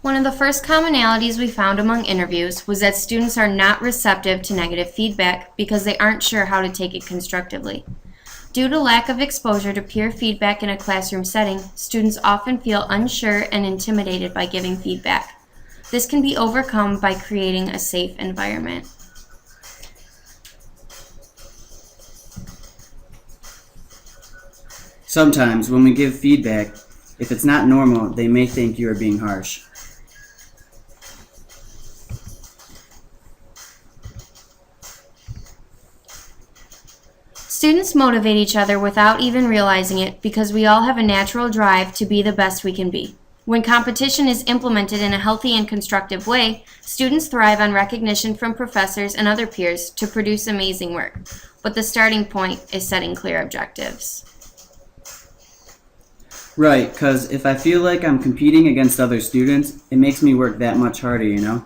One of the first commonalities we found among interviews was that students are not receptive to negative feedback because they aren't sure how to take it constructively. Due to lack of exposure to peer feedback in a classroom setting, students often feel unsure and intimidated by giving feedback. This can be overcome by creating a safe environment. Sometimes when we give feedback, if it's not normal, they may think you are being harsh. Students motivate each other without even realizing it because we all have a natural drive to be the best we can be. When competition is implemented in a healthy and constructive way, students thrive on recognition from professors and other peers to produce amazing work. But the starting point is setting clear objectives. Right, because if I feel like I'm competing against other students, it makes me work that much harder, you know?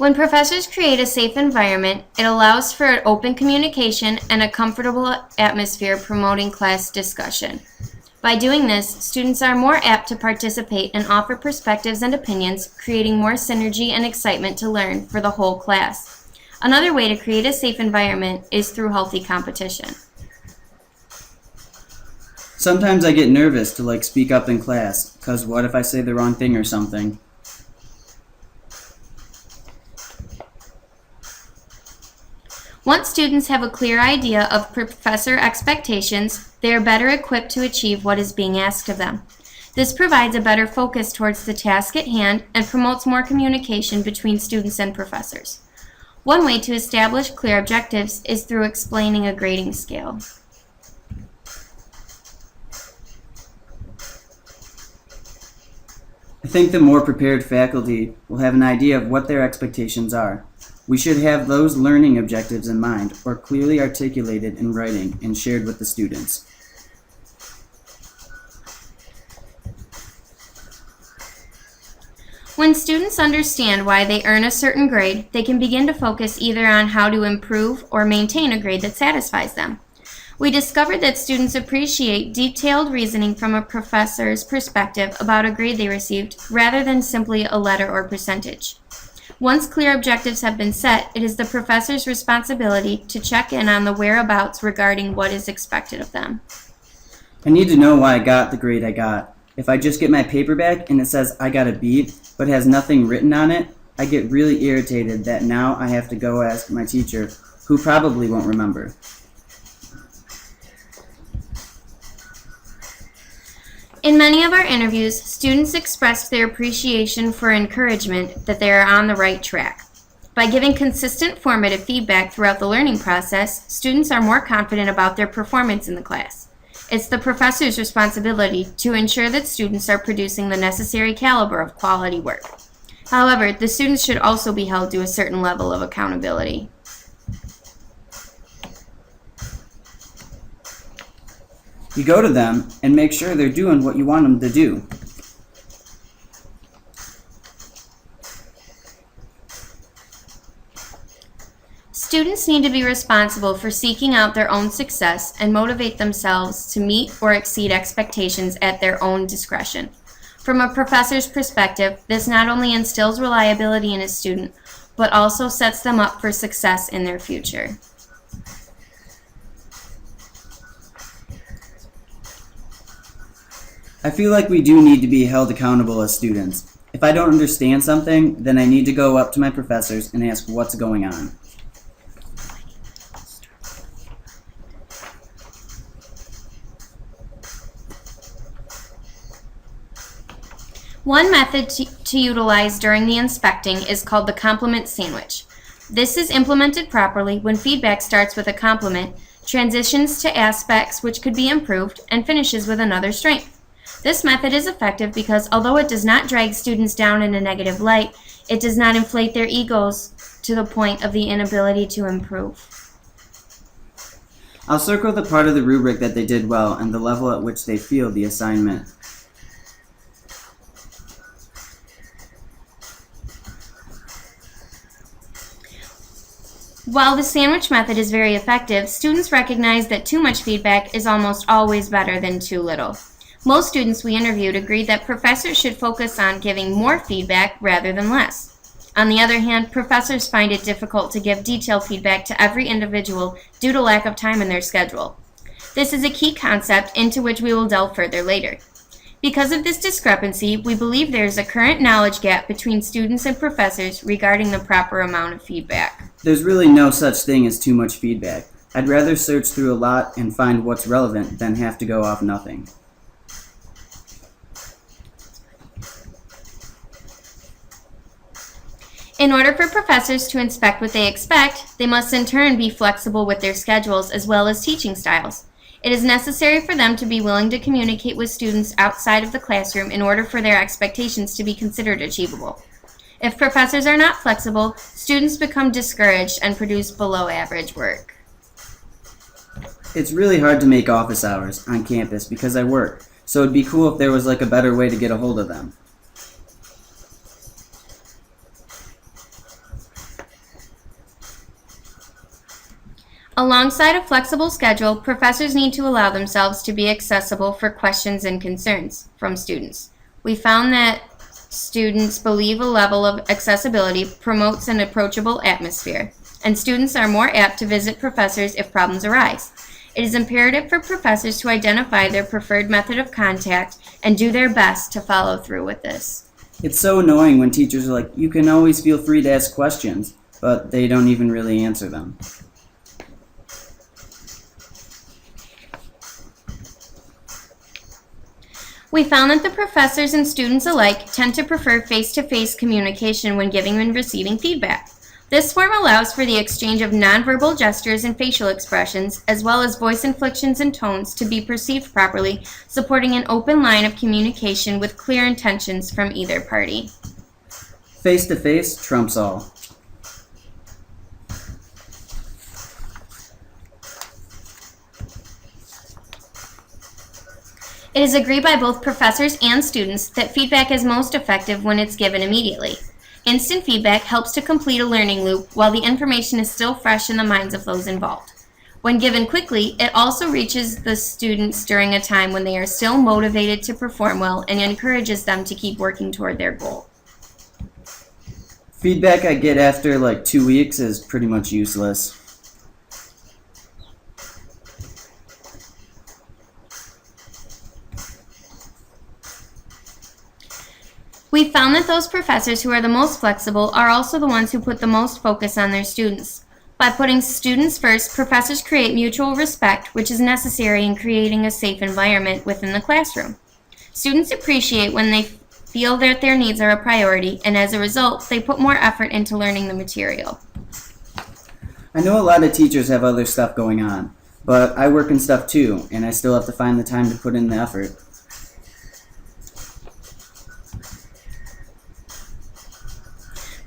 When professors create a safe environment, it allows for open communication and a comfortable atmosphere promoting class discussion. By doing this, students are more apt to participate and offer perspectives and opinions, creating more synergy and excitement to learn for the whole class. Another way to create a safe environment is through healthy competition. Sometimes I get nervous to speak up in class, because what if I say the wrong thing or something? Once students have a clear idea of professor expectations, they are better equipped to achieve what is being asked of them. This provides a better focus towards the task at hand and promotes more communication between students and professors. One way to establish clear objectives is through explaining a grading scale. I think the more prepared faculty will have an idea of what their expectations are. We should have those learning objectives in mind, or clearly articulated in writing and shared with the students. When students understand why they earn a certain grade, they can begin to focus either on how to improve or maintain a grade that satisfies them. We discovered that students appreciate detailed reasoning from a professor's perspective about a grade they received rather than simply a letter or percentage. Once clear objectives have been set, it is the professor's responsibility to check in on the whereabouts regarding what is expected of them. I need to know why I got the grade I got. If I just get my paper back and it says I got a B, but has nothing written on it, I get really irritated that now I have to go ask my teacher, who probably won't remember. In many of our interviews, students expressed their appreciation for encouragement that they are on the right track. By giving consistent formative feedback throughout the learning process, students are more confident about their performance in the class. It's the professor's responsibility to ensure that students are producing the necessary caliber of quality work. However, the students should also be held to a certain level of accountability. You go to them and make sure they're doing what you want them to do. Students need to be responsible for seeking out their own success and motivate themselves to meet or exceed expectations at their own discretion. From a professor's perspective, this not only instills reliability in a student, but also sets them up for success in their future. I feel like we do need to be held accountable as students. If I don't understand something, then I need to go up to my professors and ask what's going on. One method to utilize during the inspecting is called the compliment sandwich. This is implemented properly when feedback starts with a compliment, transitions to aspects which could be improved, and finishes with another strength. This method is effective because although it does not drag students down in a negative light, it does not inflate their egos to the point of the inability to improve. I'll circle the part of the rubric that they did well and the level at which they feel the assignment. While the sandwich method is very effective, students recognize that too much feedback is almost always better than too little. Most students we interviewed agreed that professors should focus on giving more feedback rather than less. On the other hand, professors find it difficult to give detailed feedback to every individual due to lack of time in their schedule. This is a key concept into which we will delve further later. Because of this discrepancy, we believe there is a current knowledge gap between students and professors regarding the proper amount of feedback. There's really no such thing as too much feedback. I'd rather search through a lot and find what's relevant than have to go off nothing. In order for professors to inspect what they expect, they must in turn be flexible with their schedules as well as teaching styles. It is necessary for them to be willing to communicate with students outside of the classroom in order for their expectations to be considered achievable. If professors are not flexible, students become discouraged and produce below average work. It's really hard to make office hours on campus because I work, so it'd be cool if there was a better way to get a hold of them. Alongside a flexible schedule, professors need to allow themselves to be accessible for questions and concerns from students. We found that students believe a level of accessibility promotes an approachable atmosphere, and students are more apt to visit professors if problems arise. It is imperative for professors to identify their preferred method of contact and do their best to follow through with this. It's so annoying when teachers are like, you can always feel free to ask questions, but they don't even really answer them. We found that the professors and students alike tend to prefer face-to-face communication when giving and receiving feedback. This form allows for the exchange of nonverbal gestures and facial expressions, as well as voice inflections and tones to be perceived properly, supporting an open line of communication with clear intentions from either party. Face-to-face trumps all. It is agreed by both professors and students that feedback is most effective when it's given immediately. Instant feedback helps to complete a learning loop while the information is still fresh in the minds of those involved. When given quickly, it also reaches the students during a time when they are still motivated to perform well and encourages them to keep working toward their goal. Feedback I get after 2 weeks is pretty much useless. We found that those professors who are the most flexible are also the ones who put the most focus on their students. By putting students first, professors create mutual respect, which is necessary in creating a safe environment within the classroom. Students appreciate when they feel that their needs are a priority, and as a result, they put more effort into learning the material. I know a lot of teachers have other stuff going on, but I work in stuff too, and I still have to find the time to put in the effort.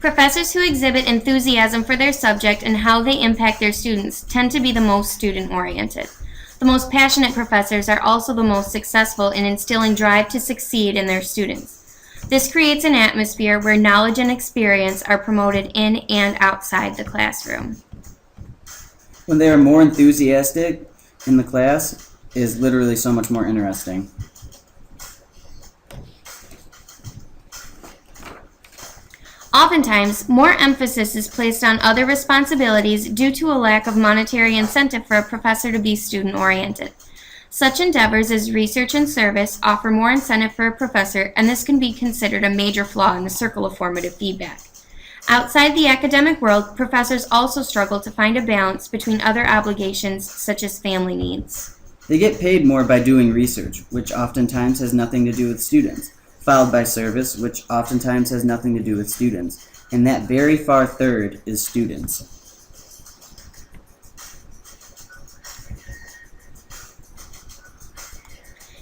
Professors who exhibit enthusiasm for their subject and how they impact their students tend to be the most student-oriented. The most passionate professors are also the most successful in instilling drive to succeed in their students. This creates an atmosphere where knowledge and experience are promoted in and outside the classroom. When they are more enthusiastic in the class, it is literally so much more interesting. Oftentimes, more emphasis is placed on other responsibilities due to a lack of monetary incentive for a professor to be student-oriented. Such endeavors as research and service offer more incentive for a professor, and this can be considered a major flaw in the circle of formative feedback. Outside the academic world, professors also struggle to find a balance between other obligations such as family needs. They get paid more by doing research, which oftentimes has nothing to do with students, followed by service, which oftentimes has nothing to do with students, and that very far third is students.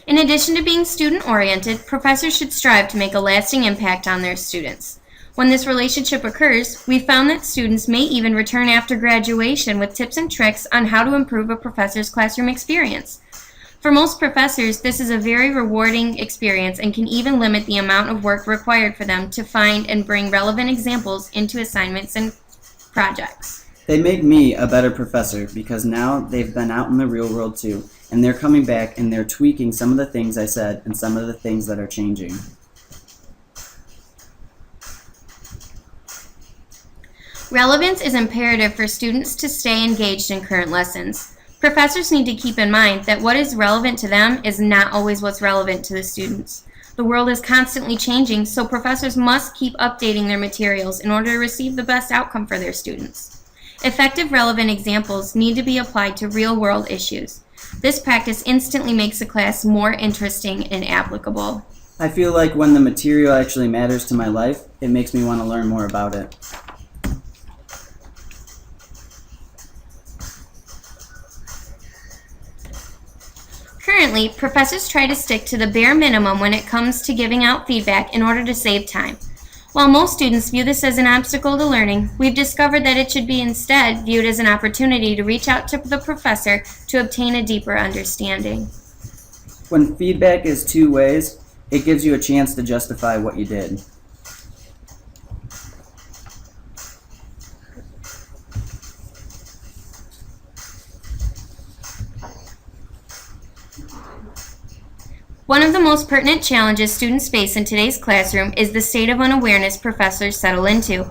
In addition to being student-oriented, professors should strive to make a lasting impact on their students. When this relationship occurs, we found that students may even return after graduation with tips and tricks on how to improve a professor's classroom experience. For most professors, this is a very rewarding experience and can even limit the amount of work required for them to find and bring relevant examples into assignments and projects. They make me a better professor because now they've been out in the real world too, and they're coming back and they're tweaking some of the things I said and some of the things that are changing. Relevance is imperative for students to stay engaged in current lessons. Professors need to keep in mind that what is relevant to them is not always what's relevant to the students. The world is constantly changing, so professors must keep updating their materials in order to receive the best outcome for their students. Effective, relevant examples need to be applied to real-world issues. This practice instantly makes a class more interesting and applicable. I feel like when the material actually matters to my life, it makes me want to learn more about it. Currently, professors try to stick to the bare minimum when it comes to giving out feedback in order to save time. While most students view this as an obstacle to learning, we've discovered that it should be instead viewed as an opportunity to reach out to the professor to obtain a deeper understanding. When feedback is two ways, it gives you a chance to justify what you did. One of the most pertinent challenges students face in today's classroom is the state of unawareness professors settle into.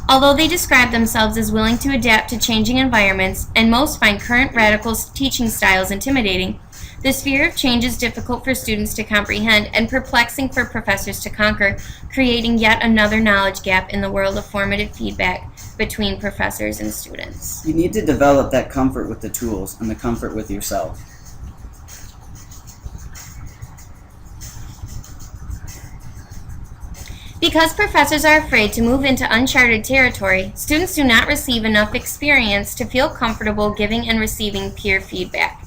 Although they describe themselves as willing to adapt to changing environments, and most find current radical teaching styles intimidating, this fear of change is difficult for students to comprehend and perplexing for professors to conquer, creating yet another knowledge gap in the world of formative feedback between professors and students. You need to develop that comfort with the tools and the comfort with yourself. Because professors are afraid to move into uncharted territory, students do not receive enough experience to feel comfortable giving and receiving peer feedback.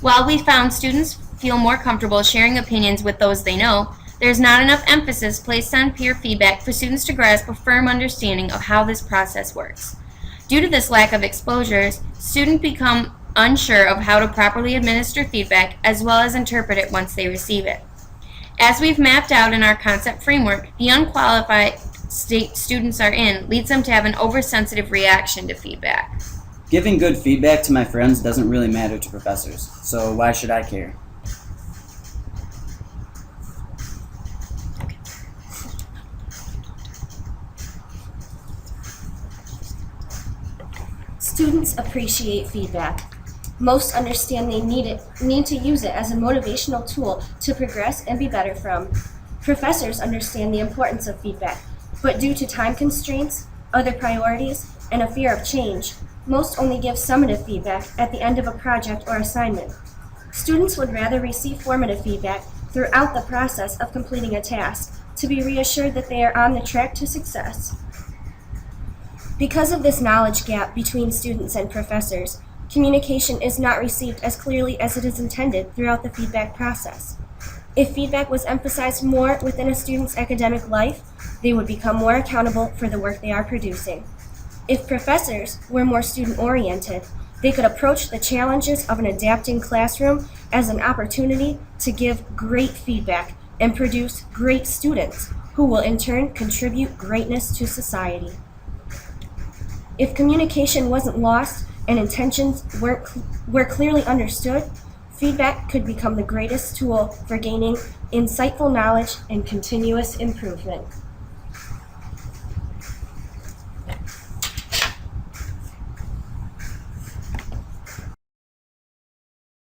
While we found students feel more comfortable sharing opinions with those they know, there is not enough emphasis placed on peer feedback for students to grasp a firm understanding of how this process works. Due to this lack of exposures, students become unsure of how to properly administer feedback as well as interpret it once they receive it. As we've mapped out in our concept framework, the unqualified state students are in leads them to have an oversensitive reaction to feedback. Giving good feedback to my friends doesn't really matter to professors, so why should I care? Students appreciate feedback. Most understand they need to use it as a motivational tool to progress and be better from. Professors understand the importance of feedback, but due to time constraints, other priorities, and a fear of change, most only give summative feedback at the end of a project or assignment. Students would rather receive formative feedback throughout the process of completing a task to be reassured that they are on the track to success. Because of this knowledge gap between students and professors, communication is not received as clearly as it is intended throughout the feedback process. If feedback was emphasized more within a student's academic life, they would become more accountable for the work they are producing. If professors were more student-oriented, they could approach the challenges of an adapting classroom as an opportunity to give great feedback and produce great students who will in turn contribute greatness to society. If communication wasn't lost and intentions were clearly understood, feedback could become the greatest tool for gaining insightful knowledge and continuous improvement.